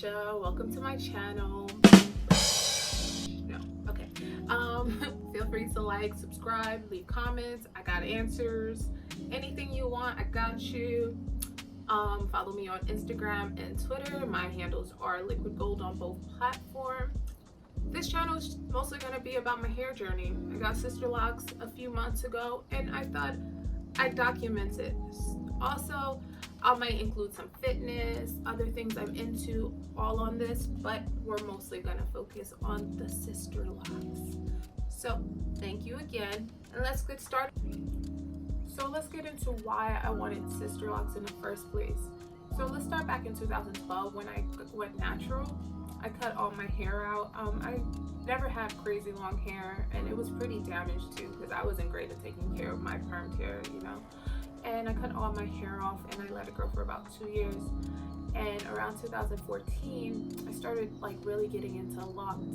Natasha. Welcome to my channel. No, okay. Feel free to like, subscribe, leave comments. I got answers. Anything you want, I got you. Follow me on Instagram and Twitter. My handles are Liquid Gold on both platforms. This channel is mostly going to be about my hair journey. I got SisterLocks a few months ago, and I thought I'd document it. Also, I might include some fitness, other things I'm into, all on this, but we're mostly going to focus on the SisterLocks. So, thank you again, and let's get started. So let's get into why I wanted SisterLocks in the first place. So let's start back in 2012 when I went natural. I cut all my hair out. I never had crazy long hair, and it was pretty damaged too because I wasn't great at taking care of my permed hair, you know. And I cut all my hair off and I let it grow for about 2 years. And around 2014, I started like really getting into locks.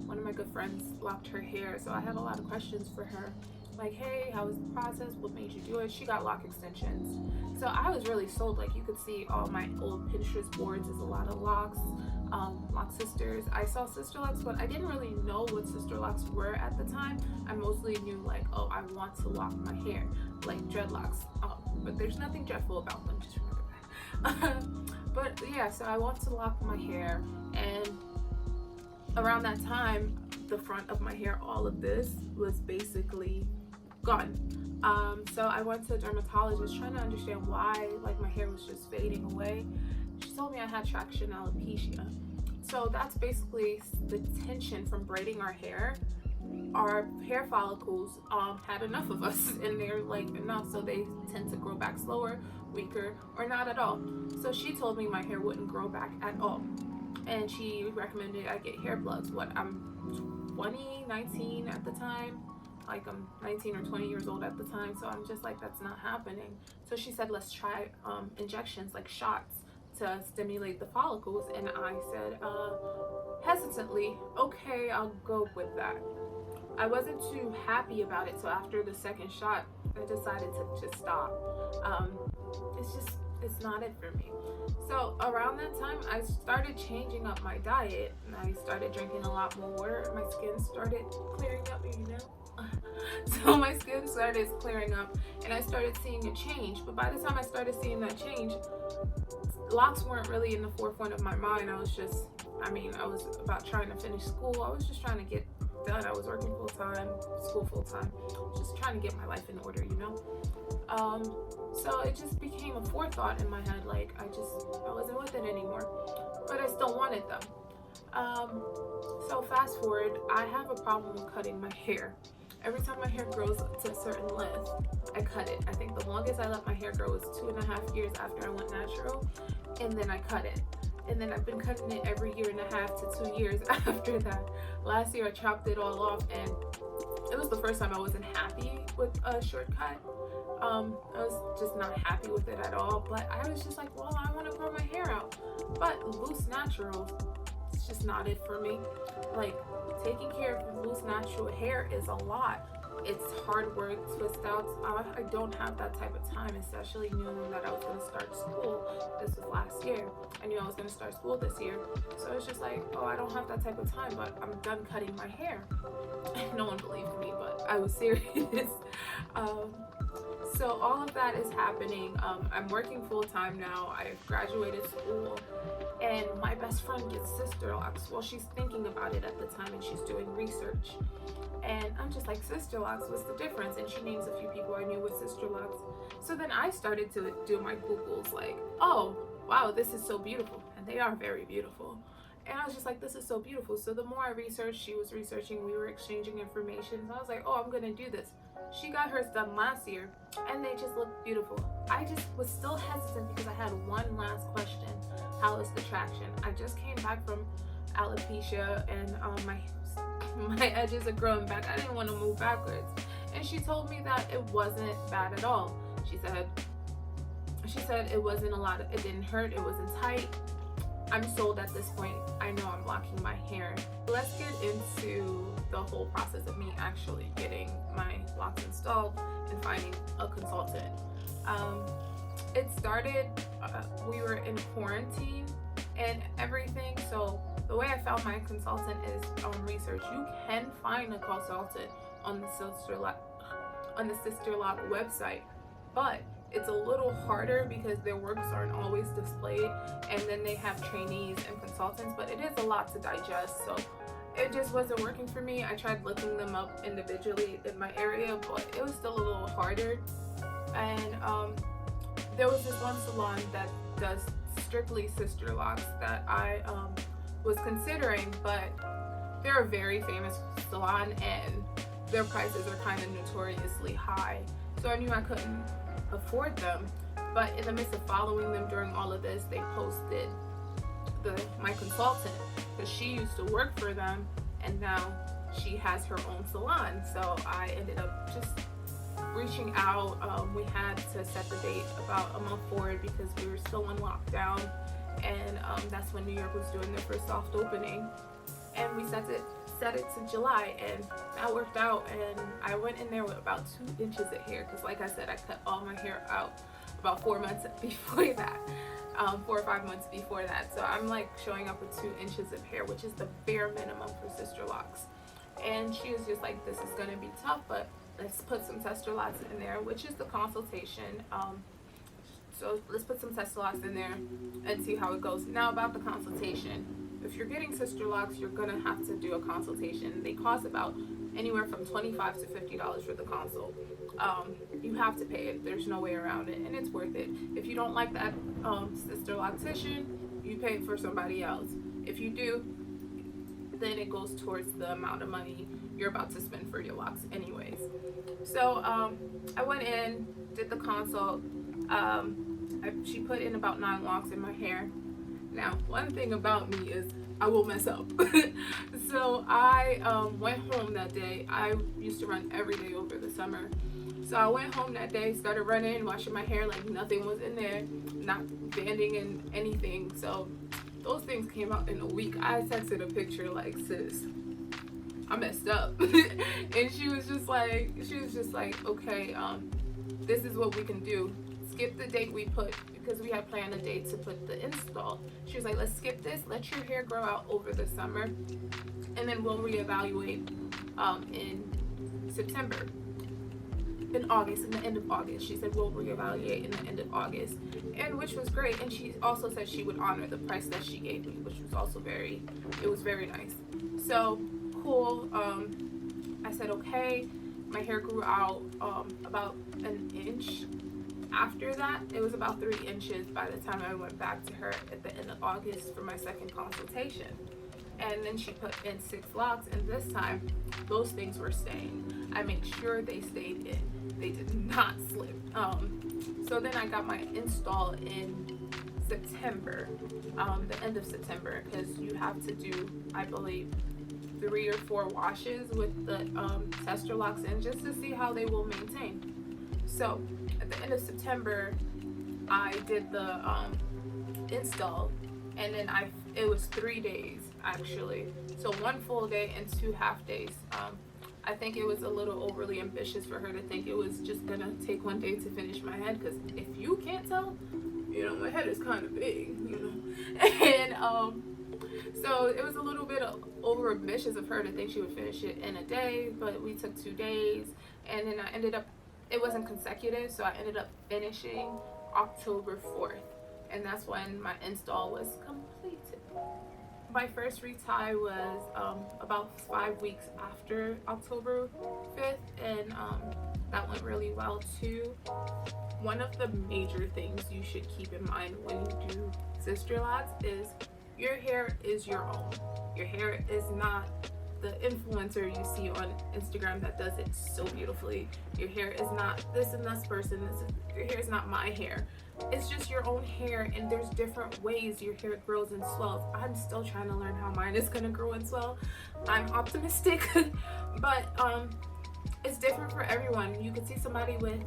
One of my good friends locked her hair, so I had a lot of questions for her. Like, hey, how was the process? What made you do it? She got lock extensions. So I was really sold. Like, you could see all my old Pinterest boards. There's a lot of locks, lock sisters. I saw SisterLocks, but I didn't really know what SisterLocks were at the time. I mostly knew like, oh, I want to lock my hair, like dreadlocks. But there's nothing dreadful about them, just remember that. But yeah, so I want to lock my hair, and around that time, the front of my hair, all of this was basically gone. So I went to a dermatologist trying to understand why like my hair was just fading away. She told me I had traction alopecia. So that's basically the tension from braiding our hair. Our hair follicles had enough of us, and they're like enough, so they tend to grow back slower, weaker, or not at all. So she told me my hair wouldn't grow back at all, and she recommended I get hair plugs. I'm 19 at the time, like I'm 19 or 20 years old at the time, so I'm just like, that's not happening. So she said, let's try injections, like shots, to stimulate the follicles, and I said hesitantly, okay, I'll go with that. I wasn't too happy about it, so after the second shot, I decided to just stop. It's not it for me. So around that time, I started changing up my diet, and I started drinking a lot more water. My skin started clearing up, you know. So my skin started clearing up, and I started seeing a change. But by the time I started seeing that change, locks weren't really in the forefront of my mind. I was about trying to finish school. I was just trying to get done. I was working full-time, school full-time, just trying to get my life in order, you know. So it just became a forethought in my head, like I wasn't with it anymore, but I still wanted them. So fast forward, I have a problem with cutting my hair. Every time my hair grows to a certain length, I cut it. I think the longest I let my hair grow was 2.5 years after I went natural, and then I cut it. And then I've been cutting it every 1.5 to 2 years after that. Last year I chopped it all off, and it was the first time I wasn't happy with a shortcut. I was just not happy with it at all, but I was just like, well, I want to grow my hair out. But loose natural, it's just not it for me. Like, taking care of loose natural hair is a lot. It's hard work, twist outs. I don't have that type of time, especially knowing that I was going to start school. This was last year. I knew I was going to start school this year. So it's just like, oh, I don't have that type of time, but I'm done cutting my hair. No one believed me, but I was serious. So all of that is happening. I'm working full-time now. I've graduated school, and my best friend gets SisterLocks. Well, she's thinking about it at the time, and she's doing research. And I'm just like, SisterLocks, what's the difference? And she names a few people I knew with SisterLocks. So then I started to do my Googles, like, oh, wow, this is so beautiful. And they are very beautiful. And I was just like, this is so beautiful. So the more I researched, she was researching, we were exchanging information. So I was like, oh, I'm going to do this. She got hers done last year, and they just look beautiful. I just was still hesitant because I had one last question. How is the traction? I just came back from alopecia, and my edges are growing back. I didn't want to move backwards. And she told me that it wasn't bad at all. She said it wasn't it didn't hurt, it wasn't tight. I'm sold at this point. I know I'm locking my hair. Let's get into the whole process of me actually getting my locks installed and finding a consultant. It started, we were in quarantine, and everything. So the way I found my consultant is on research. You can find a consultant on the SisterLock website, but it's a little harder because their works aren't always displayed, and then they have trainees and consultants, but it is a lot to digest. So it just wasn't working for me. I tried looking them up individually in my area, but it was still a little harder. And there was this one salon that does strictly SisterLocks that I was considering, but they're a very famous salon and their prices are kind of notoriously high. So I knew I couldn't afford them. But in the midst of following them during all of this, they posted my consultant, because she used to work for them and now she has her own salon. So I ended up just reaching out. We had to set the date about a month forward because we were still in lockdown, and that's when New York was doing their first soft opening, and we set it to July, and that worked out. And I went in there with about 2 inches of hair because, like I said, I cut all my hair out about 4 months before that, 4 or 5 months before that. So I'm like showing up with 2 inches of hair, which is the bare minimum for SisterLocks. And she was just like, this is gonna be tough, but let's put some SisterLocks in there, which is the consultation. So let's put some SisterLocks in there and see how it goes. Now about the consultation. If you're getting SisterLocks, you're gonna have to do a consultation. They cost about anywhere from $25 to $50 for the consult. You have to pay it. There's no way around it, and it's worth it. If you don't like that SisterLoctician, you pay it for somebody else. If you do, then it goes towards the amount of money you're about to spend for your locks anyways. So I went in, did the consult. She put in about 9 locks in my hair. Now, one thing about me is I will mess up. So I went home that day. I used to run every day over the summer. So I went home that day, started running, washing my hair like nothing was in there, not banding in anything. So those things came out in a week. I texted a picture like, sis, I messed up. And she was just like, okay, this is what we can do. Skip the date we put, because we had planned a date to put the install. She was like, let's skip this, let your hair grow out over the summer, and then we'll reevaluate in September. In August, in the end of August. She said we'll reevaluate in the end of August, and which was great. And she also said she would honor the price that she gave me, which was also very nice. So cool. I said okay. My hair grew out about an inch. After that, it was about 3 inches by the time I went back to her at the end of August for my second consultation. And then she put in 6 locks, and this time those things were staying. I made sure they stayed in. They did not slip. So then I got my install in September, the end of September, because you have to do, I believe, 3 or 4 washes with the SisterLocks in, just to see how they will maintain. So at the end of September, I did the install, and then it was 3 days actually. So 1 full day and 2 half days. I think it was a little overly ambitious for her to think it was just gonna take 1 day to finish my head, because if you can't tell, you know, my head is kind of big, you know. And so it was a little bit over ambitious of her to think she would finish it in a day, but we took 2 days, and then I ended up, it wasn't consecutive, so I ended up finishing October 4th, and that's when my install was completed. My first retie was about 5 weeks after October 5th, and that went really well too. One of the major things you should keep in mind when you do SisterLocks is your hair is your own. Your hair is not the influencer you see on Instagram that does it so beautifully. Your hair is not this and this person. Your hair is not my hair. It's just your own hair, and there's different ways your hair grows and swells. I'm still trying to learn how mine is gonna grow and swell. I'm optimistic, but it's different for everyone. You could see somebody with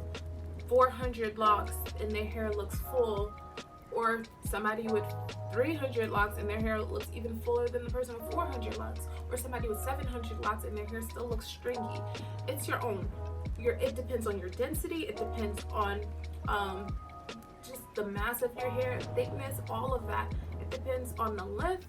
400 locks and their hair looks full, or somebody with 300 locks and their hair looks even fuller than the person with 400 locks, or somebody with 700 locks and their hair still looks stringy. It's your own. It depends on your density. It depends on just the mass of your hair, thickness, all of that. It depends on the length.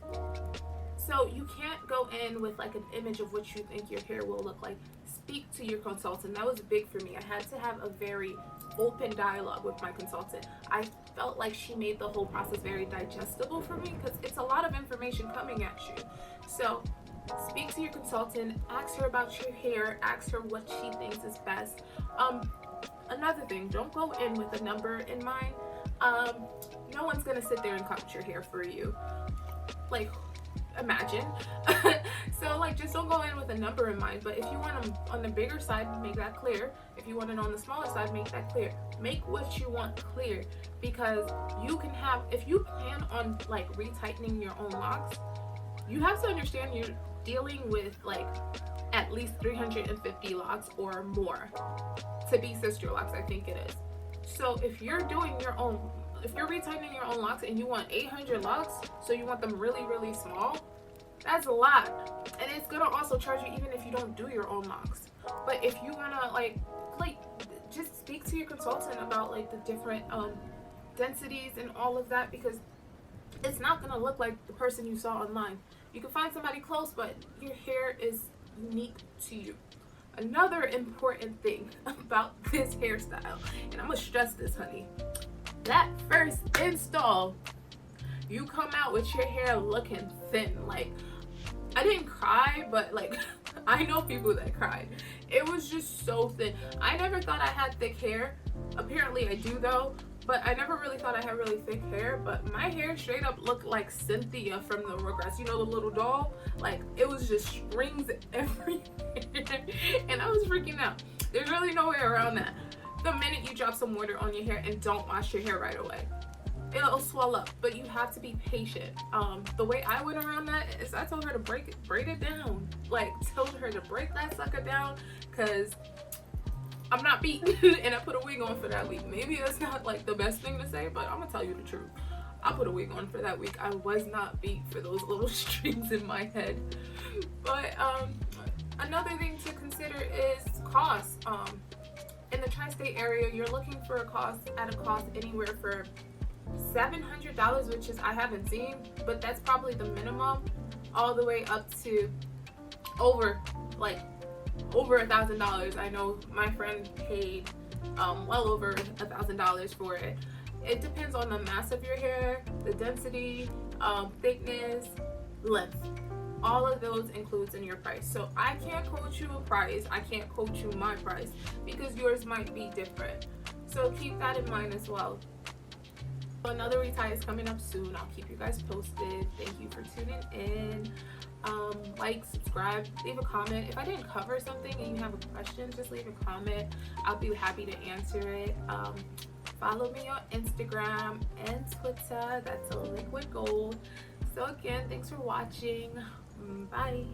So you can't go in with like an image of what you think your hair will look like. Speak to your consultant. That was big for me. I had to have a very open dialogue with my consultant. I felt like she made the whole process very digestible for me because it's a lot of information coming at you. So speak to your consultant, ask her about your hair, ask her what she thinks is best. Another thing, don't go in with a number in mind. No one's gonna sit there and cut your hair for you. Like, imagine. So like, just don't go in with a number in mind. But if you want them on the bigger side, make that clear. If you want it on the smaller side, make that clear. Make what you want clear, because you can have, if you plan on like retightening your own locks, you have to understand you're dealing with like at least 350 locks or more to be SisterLocks, I think it is. So if you're doing your own, if you're retightening your own locks and you want 800 locks, so you want them really, really small, that's a lot. And it's gonna also charge you even if you don't do your own locks. But if you wanna like just speak to your consultant about like the different densities and all of that, because it's not gonna look like the person you saw online. You can find somebody close, but your hair is unique to you. Another important thing about this hairstyle, and I'm gonna stress this, honey, that first install, you come out with your hair looking thin. Like, I didn't cry, but like I know people that cried. It was just so thin. I never thought I had thick hair. Apparently I do though, but I never really thought I had really thick hair. But my hair straight up looked like Cynthia from the Rugrats, you know, the little doll. Like, it was just strings everywhere and I was freaking out. There's really no way around that. The minute you drop some water on your hair and don't wash your hair right away, it'll swell up. But you have to be patient. The way I went around that is I told her to braid it down. Like, told her to break that sucker down, because I'm not beat. And I put a wig on for that week. Maybe that's not like the best thing to say, but I'm gonna tell you the truth. I put a wig on for that week. I was not beat for those little strings in my head. But another thing to consider is cost. In the tri-state area, you're looking for a cost anywhere for $700, which is, I haven't seen, but that's probably the minimum, all the way up to over $1,000. I know my friend paid well over $1,000 for it. It depends on the mass of your hair, the density, thickness, length. All of those includes in your price. So I can't quote you a price. I can't quote you my price, because yours might be different. So keep that in mind as well. Another retie is coming up soon. I'll keep you guys posted. Thank you for tuning in. Like, subscribe, leave a comment. If I didn't cover something and you have a question, just leave a comment. I'll be happy to answer it. Follow me on Instagram and Twitter. That's a liquid gold. So again, thanks for watching. Bye.